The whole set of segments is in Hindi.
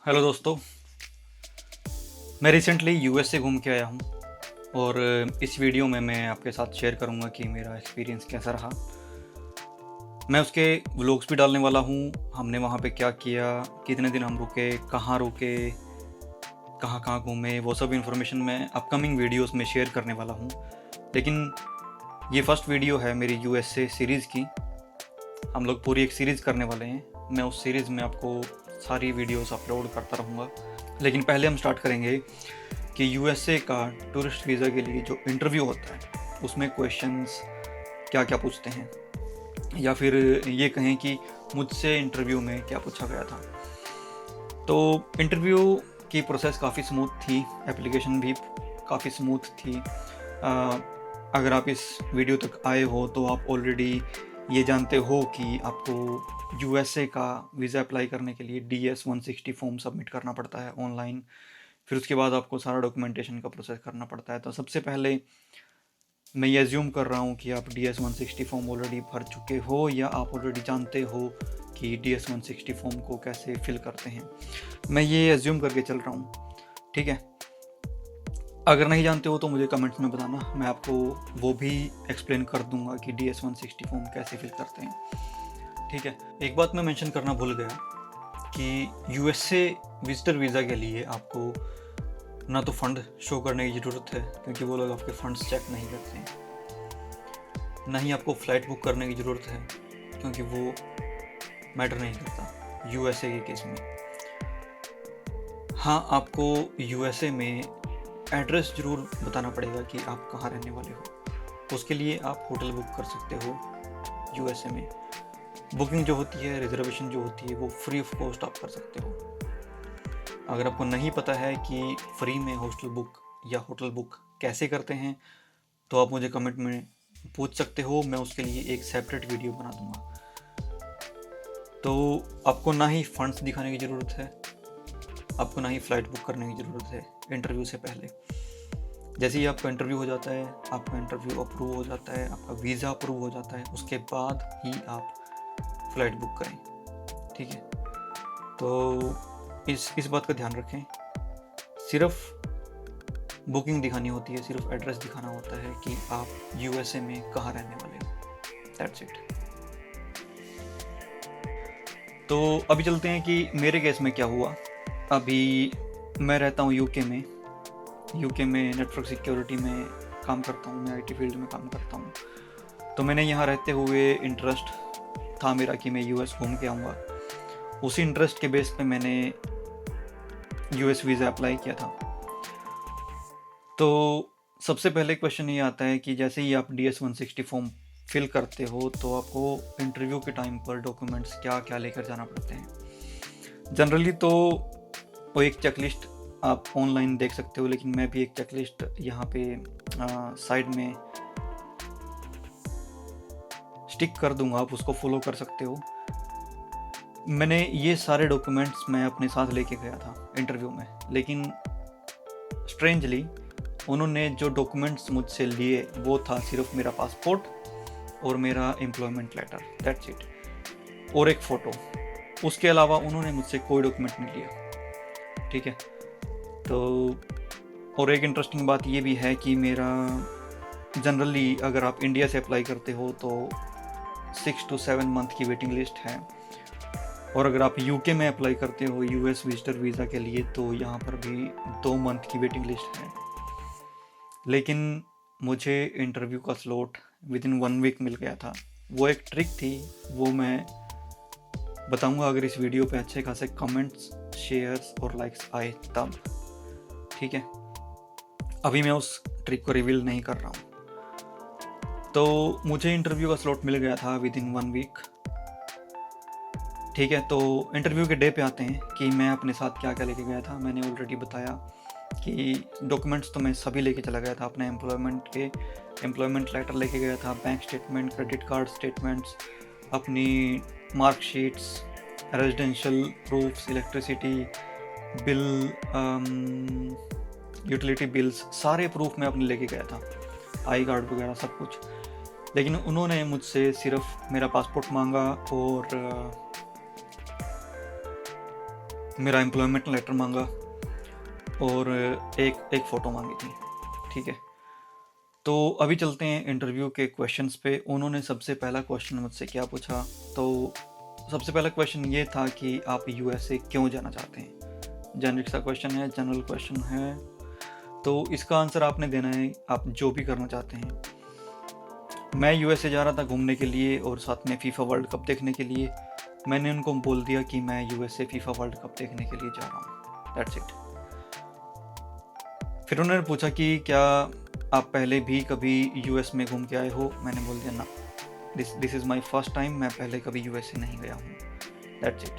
हेलो दोस्तों। मैं रिसेंटली यूएस से घूम के आया हूँ और इस वीडियो में मैं आपके साथ शेयर करूँगा कि मेरा एक्सपीरियंस कैसा रहा। मैं उसके व्लॉग्स भी डालने वाला हूँ, हमने वहाँ पे क्या किया, कितने दिन हम रुके, कहाँ कहाँ घूमे, वो सब इन्फॉर्मेशन मैं अपकमिंग वीडियोस में शेयर करने वाला हूँ। लेकिन ये फर्स्ट वीडियो है मेरी यूएसए सीरीज़ की। हम लोग पूरी एक सीरीज़ करने वाले हैं। मैं उस सीरीज़ में आपको सारी वीडियोस अपलोड करता रहूँगा। लेकिन पहले हम स्टार्ट करेंगे कि यूएसए का टूरिस्ट वीज़ा के लिए जो इंटरव्यू होता है उसमें क्वेश्चंस क्या क्या पूछते हैं, या फिर ये कहें कि मुझसे इंटरव्यू में क्या पूछा गया था। तो इंटरव्यू की प्रोसेस काफ़ी स्मूथ थी, एप्लीकेशन भी काफ़ी स्मूथ थी। अगर आप इस वीडियो तक आए हो तो आप ऑलरेडी ये जानते हो कि आपको यूएसए का वीज़ा अप्लाई करने के लिए DS-160 फॉर्म सबमिट करना पड़ता है ऑनलाइन। फिर उसके बाद आपको सारा डॉक्यूमेंटेशन का प्रोसेस करना पड़ता है। तो सबसे पहले मैं ये एज्यूम कर रहा हूँ कि आप DS-160 फॉर्म ऑलरेडी भर चुके हो या आप ऑलरेडी जानते हो कि DS-160 फॉर्म को कैसे फिल करते हैं। मैं ये एज्यूम करके चल रहा हूँ, ठीक है। अगर नहीं जानते हो तो मुझे कमेंट्स में बताना, मैं आपको वो भी एक्सप्लेन कर दूंगा कि DS-160 फॉर्म कैसे फिल करते हैं, ठीक है। एक बात मैं मेंशन करना भूल गया कि यूएसए विजिटर वीज़ा के लिए आपको ना तो फंड शो करने की ज़रूरत है, क्योंकि वो लोग आपके फंड्स चेक नहीं करते हैं। ना ही आपको फ़्लाइट बुक करने की ज़रूरत है, क्योंकि वो मैटर नहीं करता यूएसए के केस में। हाँ, आपको यूएसए में एड्रेस ज़रूर बताना पड़ेगा कि आप कहाँ रहने वाले हो। उसके लिए आप होटल बुक कर सकते हो यूएसए में। बुकिंग जो होती है, रिजर्वेशन जो होती है, वो फ्री ऑफ कॉस्ट आप कर सकते हो। अगर आपको नहीं पता है कि फ्री में हॉस्टल बुक या होटल बुक कैसे करते हैं तो आप मुझे कमेंट में पूछ सकते हो, मैं उसके लिए एक सेपरेट वीडियो बना दूंगा। तो आपको ना ही फंड्स दिखाने की ज़रूरत है, आपको ना ही फ़्लाइट बुक करने की ज़रूरत है इंटरव्यू से पहले। जैसे ही आपका इंटरव्यू हो जाता है, आपका इंटरव्यू अप्रूव हो जाता है, आपका वीज़ा अप्रूव हो जाता है, उसके बाद ही आप फ़्लाइट बुक करें, ठीक है। तो इस बात का ध्यान रखें। सिर्फ बुकिंग दिखानी होती है, सिर्फ एड्रेस दिखाना होता है कि आप यूएसए में कहाँ रहने वाले हो, दैट्स इट। तो अभी चलते हैं कि मेरे केस में क्या हुआ। अभी मैं रहता हूँ यूके में नेटवर्क सिक्योरिटी में काम करता हूँ, मैं आईटी फील्ड में काम करता हूँ। तो मैंने यहाँ रहते हुए इंटरेस्ट था मेरा कि मैं यूएस घूम के आऊँगा। उसी इंटरेस्ट के बेस पे मैंने यूएस वीज़ा अप्लाई किया था। तो सबसे पहले क्वेश्चन ये आता है कि जैसे ही आप DS-160 फॉर्म फिल करते हो तो आपको इंटरव्यू के टाइम पर डॉक्यूमेंट्स क्या क्या लेकर जाना पड़ते हैं। जनरली तो वो एक चेकलिस्ट आप ऑनलाइन देख सकते हो, लेकिन मैं भी एक चेकलिस्ट यहाँ पे साइड में स्टिक कर दूंगा, आप उसको फॉलो कर सकते हो। मैंने ये सारे डॉक्यूमेंट्स मैं अपने साथ लेके गया था इंटरव्यू में, लेकिन स्ट्रेंजली उन्होंने जो डॉक्यूमेंट्स मुझसे लिए वो था सिर्फ मेरा पासपोर्ट और मेरा एम्प्लॉयमेंट लेटर, दैट्स इट, और एक फ़ोटो। उसके अलावा उन्होंने मुझसे कोई डॉक्यूमेंट नहीं लिया, ठीक है। तो और एक इंटरेस्टिंग बात ये भी है कि मेरा जनरली अगर आप इंडिया से अप्लाई करते हो तो 6 to 7 मंथ की वेटिंग लिस्ट है, और अगर आप यूके में अप्लाई करते हो यूएस विजिटर वीज़ा के लिए तो यहाँ पर भी 2 मंथ की वेटिंग लिस्ट है। लेकिन मुझे इंटरव्यू का स्लॉट विद इन 1 वीक मिल गया था। वो एक ट्रिक थी, वो मैं बताऊंगा अगर इस वीडियो पे अच्छे खासे कमेंट्स, शेयर्स और लाइक्स आए तब, ठीक है। अभी मैं उस ट्रिक को रिवील नहीं कर रहा हूँ। तो मुझे इंटरव्यू का स्लॉट मिल गया था विद इन 1 वीक, ठीक है। तो इंटरव्यू के डे पे आते हैं कि मैं अपने साथ क्या क्या लेके गया था। मैंने ऑलरेडी बताया कि डॉक्यूमेंट्स तो मैं सभी लेके चला गया था। अपने एम्प्लॉयमेंट लेटर लेके गया था, bank statement, credit card statements, अपनी marksheets, residential proofs, electricity bill, utility bills, सारे प्रूफ मैं अपने लेके गया था, आई कार्ड वगैरह सब कुछ। लेकिन उन्होंने मुझसे सिर्फ मेरा पासपोर्ट मांगा और मेरा एम्प्लॉयमेंट लेटर मांगा और एक फ़ोटो मांगी थी। ठीक है, तो अभी चलते हैं इंटरव्यू के क्वेश्चंस पे। उन्होंने सबसे पहला क्वेश्चन मुझसे क्या पूछा, तो सबसे पहला क्वेश्चन ये था कि आप यूएसए क्यों जाना चाहते हैं। जेनरिक सा क्वेश्चन है, जनरल क्वेश्चन है, तो इसका आंसर आपने देना है आप जो भी करना चाहते हैं। मैं यूएसए जा रहा था घूमने के लिए और साथ में फीफा वर्ल्ड कप देखने के लिए। मैंने उनको बोल दिया कि मैं यूएसए फीफा वर्ल्ड कप देखने के लिए जा रहा हूँ, दैट्स इट। फिर उन्होंने पूछा कि क्या आप पहले भी कभी यूएस में घूम के आए हो। मैंने बोल दिया ना, this is my first time, मैं पहले कभी यूएसए नहीं गया हूँ, दैट्स इट।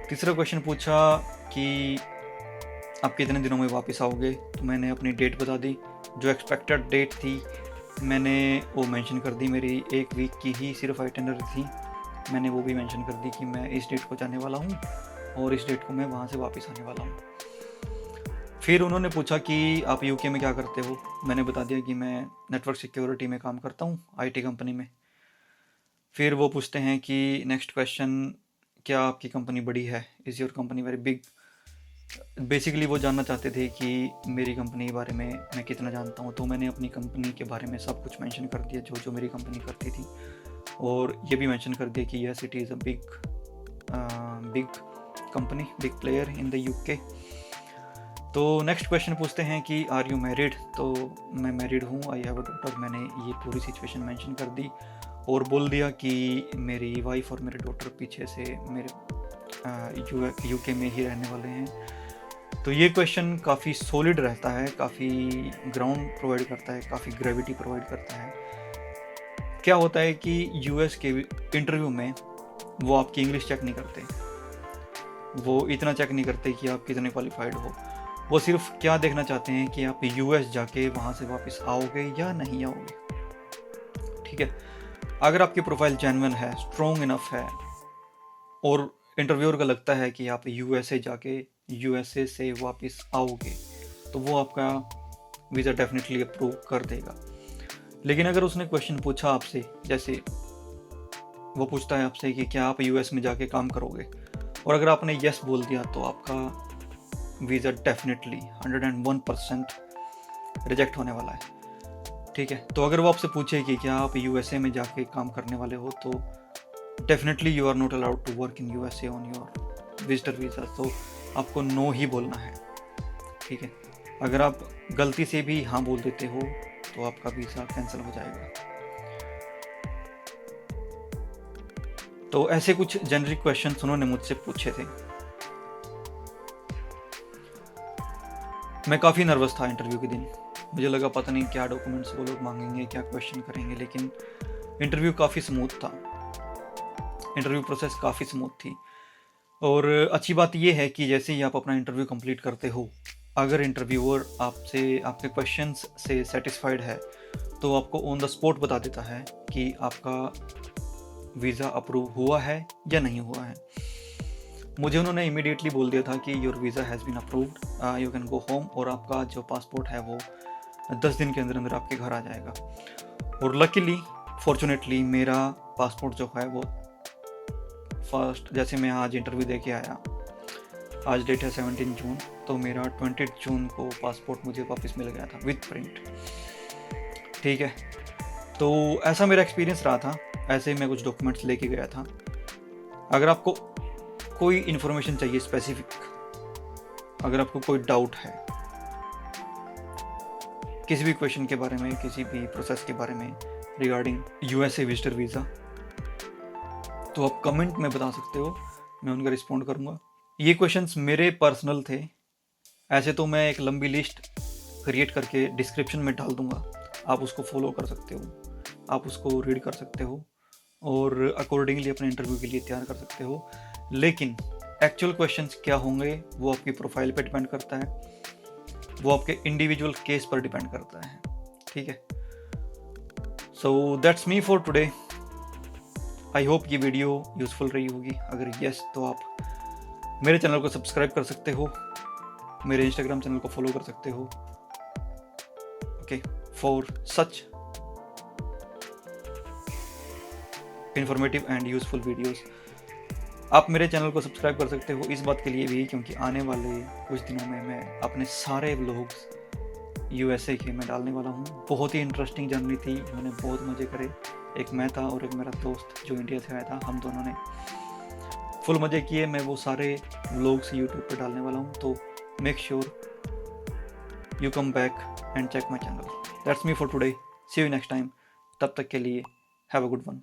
तीसरा क्वेश्चन पूछा कि आप कितने दिनों में वापस आओगे, तो मैंने अपनी डेट बता दी। जो एक्सपेक्टेड डेट थी मैंने वो मेंशन कर दी, मेरी 1 वीक की ही सिर्फ आइटिनरी थी, मैंने वो भी मेंशन कर दी कि मैं इस डेट को जाने वाला हूँ और इस डेट को मैं वहाँ से वापस आने वाला हूँ। फिर उन्होंने पूछा कि आप यूके में क्या करते हो। मैंने बता दिया कि मैं नेटवर्क सिक्योरिटी में काम करता हूँ आईटी कंपनी में। फिर वो पूछते हैं कि नेक्स्ट क्वेश्चन, क्या आपकी कंपनी बड़ी है, is your company very big. Basically वो जानना चाहते थे कि मेरी कंपनी के बारे में मैं कितना जानता हूँ। तो मैंने अपनी कंपनी के बारे में सब कुछ मेंशन कर दिया जो मेरी कंपनी करती थी, और ये भी मेंशन कर दिया कि yes it is a big company, big player in the UK. तो नेक्स्ट क्वेश्चन पूछते हैं कि आर यू मैरिड, तो मैं मैरिड हूँ, आई हैव अ डॉटर। मैंने ये पूरी सिचुएशन मेंशन कर दी और बोल दिया कि मेरी वाइफ और मेरे डॉटर पीछे से मेरे यूके में ही रहने वाले हैं। तो ये क्वेश्चन काफ़ी सॉलिड रहता है, काफ़ी ग्राउंड प्रोवाइड करता है, काफ़ी ग्रेविटी प्रोवाइड करता है। क्या होता है कि यूएस के इंटरव्यू में वो आपकी इंग्लिश चेक नहीं करते, वो इतना चेक नहीं करते कि आप कितने क्वालिफाइड हो। वो सिर्फ क्या देखना चाहते हैं कि आप यूएस जाके वहाँ से वापस आओगे या नहीं आओगे। ठीक है, अगर आपकी प्रोफाइल जेन्युइन है, स्ट्रॉन्ग इनफ है और इंटरव्यूअर को लगता है कि आप यूएसए जाके यूएसए से वापस आओगे, तो वो आपका वीज़ा डेफिनेटली अप्रूव कर देगा। लेकिन अगर उसने क्वेश्चन पूछा आपसे, जैसे वो पूछता है आपसे कि क्या आप यूएस में जाके काम करोगे, और अगर आपने यस बोल दिया तो आपका वीज़ा डेफिनेटली 101% रिजेक्ट होने वाला है। ठीक है, तो अगर वो आपसे पूछे कि क्या आप यूएसए में जाके काम करने वाले हो, तो definitely you are not allowed to work in USA on your visitor visa, तो आपको नो ही बोलना है। ठीक है, अगर आप गलती से भी हाँ बोल देते हो तो आपका वीज़ा कैंसिल हो जाएगा। तो ऐसे कुछ जेनरिक क्वेश्चंस उन्होंने मुझसे पूछे थे। मैं काफ़ी नर्वस था इंटरव्यू के दिन, मुझे लगा पता नहीं क्या डॉक्यूमेंट्स वो लोग मांगेंगे, क्या क्वेश्चन करेंगे, लेकिन इंटरव्यू काफ़ी स्मूथ था, इंटरव्यू प्रोसेस काफ़ी स्मूथ थी। और अच्छी बात यह है कि जैसे ही आप अपना इंटरव्यू कंप्लीट करते हो, अगर इंटरव्यूअर आपसे आपके क्वेश्चंस से सेटिस्फाइड है तो आपको ऑन द स्पॉट बता देता है कि आपका वीज़ा अप्रूव हुआ है या नहीं हुआ है। मुझे उन्होंने इमीडिएटली बोल दिया था कि your visa has been approved, you can go home, और आपका जो पासपोर्ट है वो 10 दिन के अंदर अंदर आपके घर आ जाएगा। और लकीली फॉर्चुनेटली मेरा पासपोर्ट जो है वो फर्स्ट, जैसे मैं आज इंटरव्यू दे के आया, आज डेट है 17 जून, तो मेरा 20 जून को पासपोर्ट मुझे वापस मिल गया था विद प्रिंट। ठीक है, तो ऐसा मेरा एक्सपीरियंस रहा था, ऐसे ही मैं कुछ डॉक्यूमेंट्स लेके गया था। अगर आपको कोई इन्फॉर्मेशन चाहिए स्पेसिफिक, अगर आपको कोई डाउट है किसी भी क्वेश्चन के बारे में, किसी भी प्रोसेस के बारे में रिगार्डिंग यूएसए विजिटर वीज़ा, तो आप कमेंट में बता सकते हो, मैं उनका रिस्पॉन्ड करूँगा। ये क्वेश्चंस मेरे पर्सनल थे, ऐसे तो मैं एक लंबी लिस्ट क्रिएट करके डिस्क्रिप्शन में डाल दूँगा, आप उसको फॉलो कर सकते हो, आप उसको रीड कर सकते हो और अकॉर्डिंगली अपने इंटरव्यू के लिए तैयार कर सकते हो। लेकिन एक्चुअल क्वेश्चंस क्या होंगे वो आपकी प्रोफाइल पे डिपेंड करता है, वो आपके इंडिविजुअल केस पर डिपेंड करता है। ठीक है, so that's me for today. I hope ये वीडियो यूज़फुल रही होगी। अगर यस तो आप मेरे चैनल को सब्सक्राइब कर सकते हो, मेरे इंस्टाग्राम चैनल को फॉलो कर सकते हो, okay, for such informative and useful videos. आप मेरे चैनल को सब्सक्राइब कर सकते हो इस बात के लिए भी, क्योंकि आने वाले कुछ दिनों में मैं अपने सारे व्लॉग्स यूएसए के मैं डालने वाला हूँ। बहुत ही इंटरेस्टिंग जर्नी थी, मैंने बहुत मज़े करे। एक मैं था और एक मेरा दोस्त जो इंडिया से आया था, हम दोनों ने फुल मज़े किए। मैं वो सारे व्लॉग्स यूट्यूब पर डालने वाला हूँ, तो make sure you come back and check my channel. That's me for today, see you next time. तब तक के लिए हैव अ गुड वन।